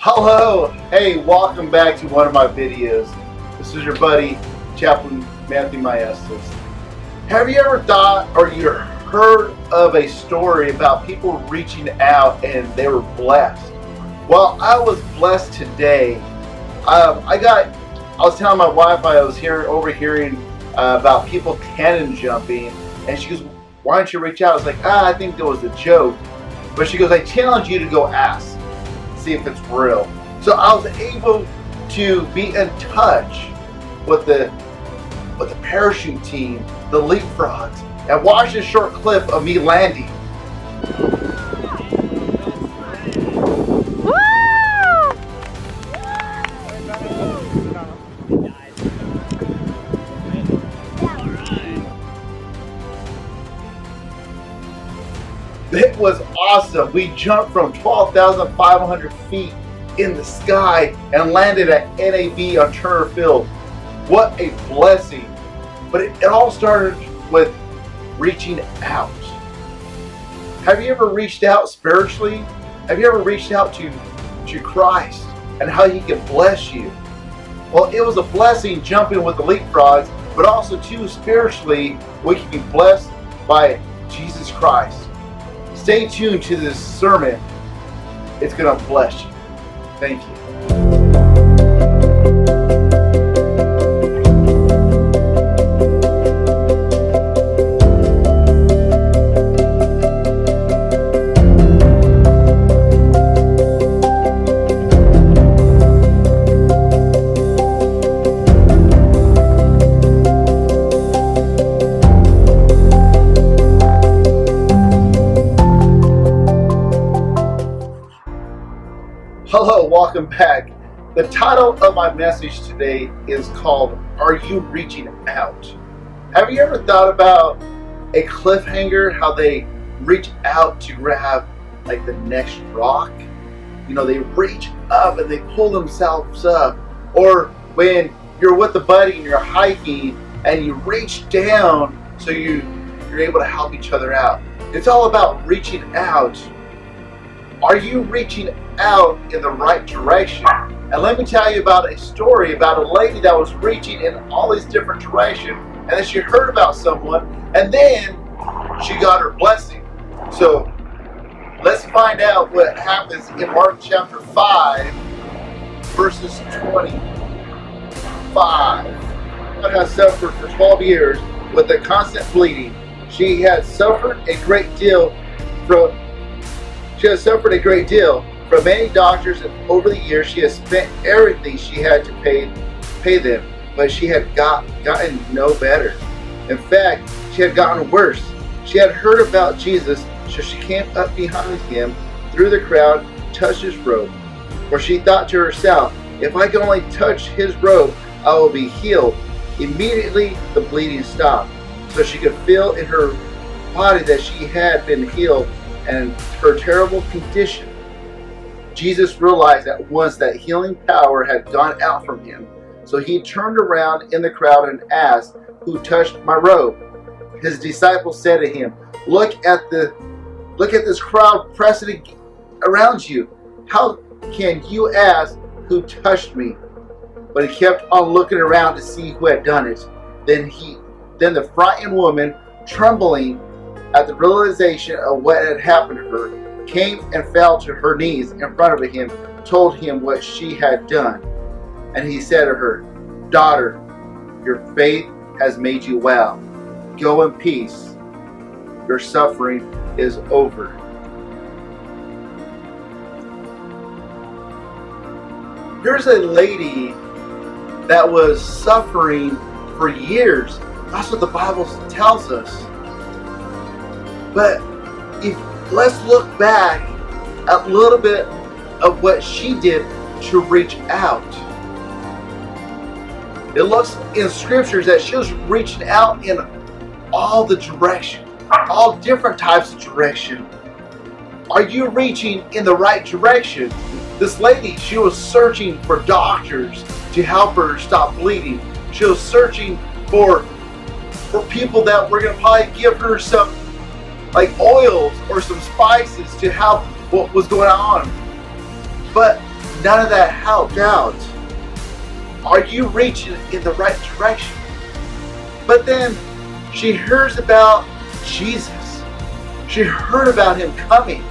Hello, hey, welcome back to one of my videos. This is your buddy, Chaplain Maestas. Have you ever thought or you heard of a story about people reaching out and they were blessed? Well, I was blessed today. I was telling my wife I was overhearing about people cannon jumping, and she goes, "Why don't you reach out?" I was like, I think it was a joke. But she goes, "I challenge you to go ask. See if it's real." So I was able to be in touch with the parachute team, the leapfrogs, and watch this short clip of me landing. It was awesome. We jumped from 12,500 feet in the sky and landed at NAB on Turner Field. What a blessing. But it all started with reaching out. Have you ever reached out spiritually? Have you ever reached out to Christ and how He can bless you? Well, it was a blessing jumping with the leapfrogs, but also too spiritually we can be blessed by Jesus Christ. Stay tuned to this sermon. It's going to bless you. Thank you. Hello, welcome back. The title of my message today is called, Are You Reaching Out? Have you ever thought about a cliffhanger, how they reach out to grab like the next rock? You know, they reach up and they pull themselves up. Or when you're with a buddy and you're hiking and you reach down so you're able to help each other out. It's all about reaching out. Are you reaching out in the right direction? And let me tell you about a story about a lady that was reaching in all these different directions, and then she heard about someone, and then she got her blessing. So let's find out what happens in Mark chapter 5, verses 25. God has suffered for 12 years with a constant bleeding. She had suffered a great deal from many doctors, and over the years she has spent everything she had to pay them, but she had gotten no better. In fact, she had gotten worse. She had heard about Jesus, so she came up behind him through the crowd, touched his robe. For she thought to herself, if I can only touch his robe, I will be healed. Immediately the bleeding stopped, so she could feel in her body that she had been healed and her terrible condition. Jesus realized at once that healing power had gone out from him. So he turned around in the crowd and asked, "Who touched my robe?" His disciples said to him, Look at this crowd pressing around you. How can you ask who touched me?" But he kept on looking around to see who had done it. Then the frightened woman, trembling at the realization of what had happened to her, came and fell to her knees in front of him, told him what she had done. And he said to her, "Daughter, your faith has made you well. Go in peace. Your suffering is over." Here's a lady that was suffering for years. That's what the Bible tells us. But let's look back at a little bit of what she did to reach out. It looks in scriptures that she was reaching out in all the direction, all different types of direction. Are you reaching in the right direction? This lady, she was searching for doctors to help her stop bleeding. She was searching for people that were going to probably give her some like oils or some spices to help what was going on. But none of that helped out. Are you reaching in the right direction? But then she hears about Jesus. She heard about him coming.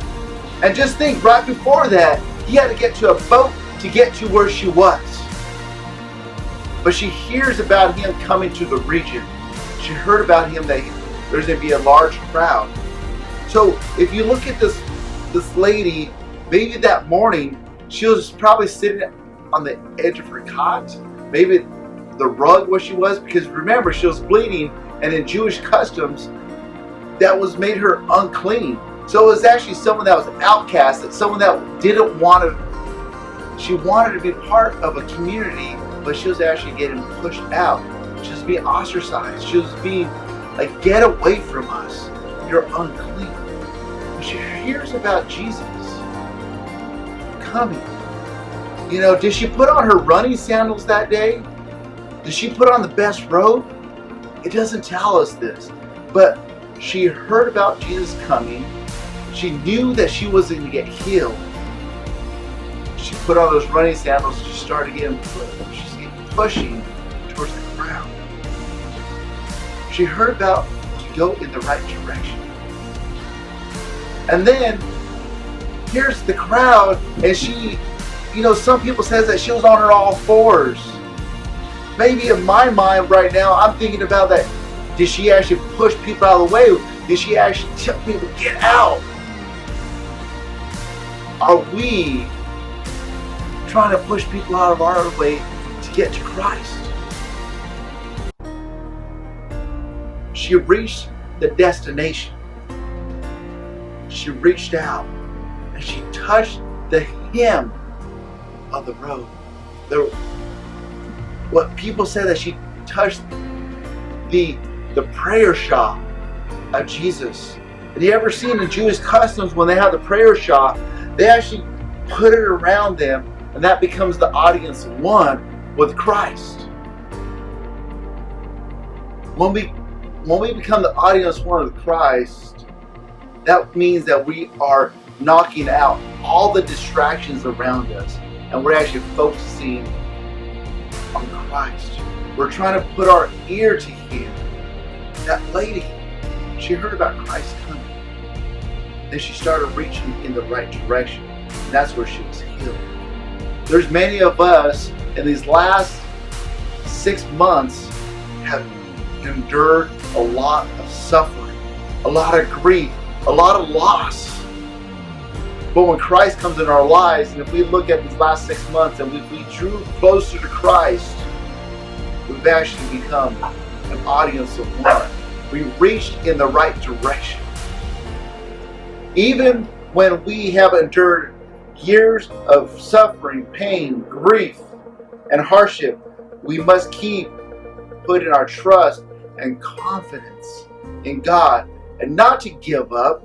And just think, right before that, he had to get to a boat to get to where she was. But she hears about him coming to the region. She heard about him that there's going to be a large crowd. So if you look at this lady, maybe that morning, she was probably sitting on the edge of her cot. Maybe the rug where she was, because remember, she was bleeding, and in Jewish customs, that was made her unclean. So it was actually someone that was outcast, that someone that didn't want to, she wanted to be part of a community, but she was actually getting pushed out. She was being ostracized. She was being like, get away from us. You're unclean. But she hears about Jesus coming. You know, did she put on her running sandals that day? Did she put on the best robe? It doesn't tell us this. But she heard about Jesus coming. She knew that she was going to get healed. She put on those running sandals and she started getting pushing towards the crowd. She heard about to go in the right direction. And then here's the crowd, and she, you know, some people says that she was on her all fours. Maybe in my mind right now, I'm thinking about that. Did she actually push people out of the way? Did she actually tell people to get out? Are we trying to push people out of our way to get to Christ? She reached the destination. She reached out and she touched the hem of the robe. What people say that she touched the prayer shawl of Jesus. Have you ever seen in Jewish customs when they have the prayer shawl, they actually put it around them, and that becomes the audience one with Christ. When we become the audience one with Christ, that means that we are knocking out all the distractions around us, and we're actually focusing on Christ. We're trying to put our ear to Him. That lady, she heard about Christ coming. Then she started reaching in the right direction. And that's where she was healed. There's many of us in these last 6 months have endured a lot of suffering, a lot of grief, a lot of loss. But when Christ comes in our lives, and if we look at these last 6 months and we drew closer to Christ, we've actually become an audience of one. We reached in the right direction. Even when we have endured years of suffering, pain, grief, and hardship, we must keep putting our trust and confidence in God and not to give up.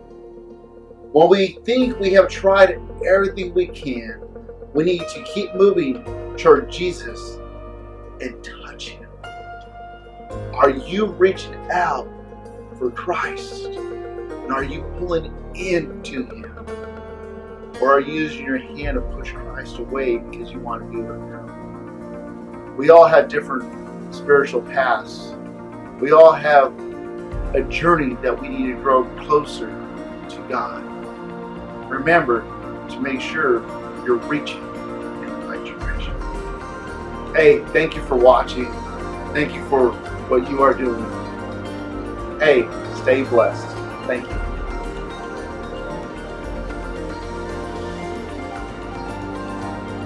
When we think we have tried everything we can, we need to keep moving toward Jesus and touch Him. Are you reaching out for Christ? And are you pulling into Him? Or are you using your hand to push Christ away because you want to be with Him? We all have different spiritual paths. We all have a journey that we need to grow closer to God. Remember to make sure you're reaching in the right direction. Hey, thank you for watching. Thank you for what you are doing. Hey, stay blessed. Thank you.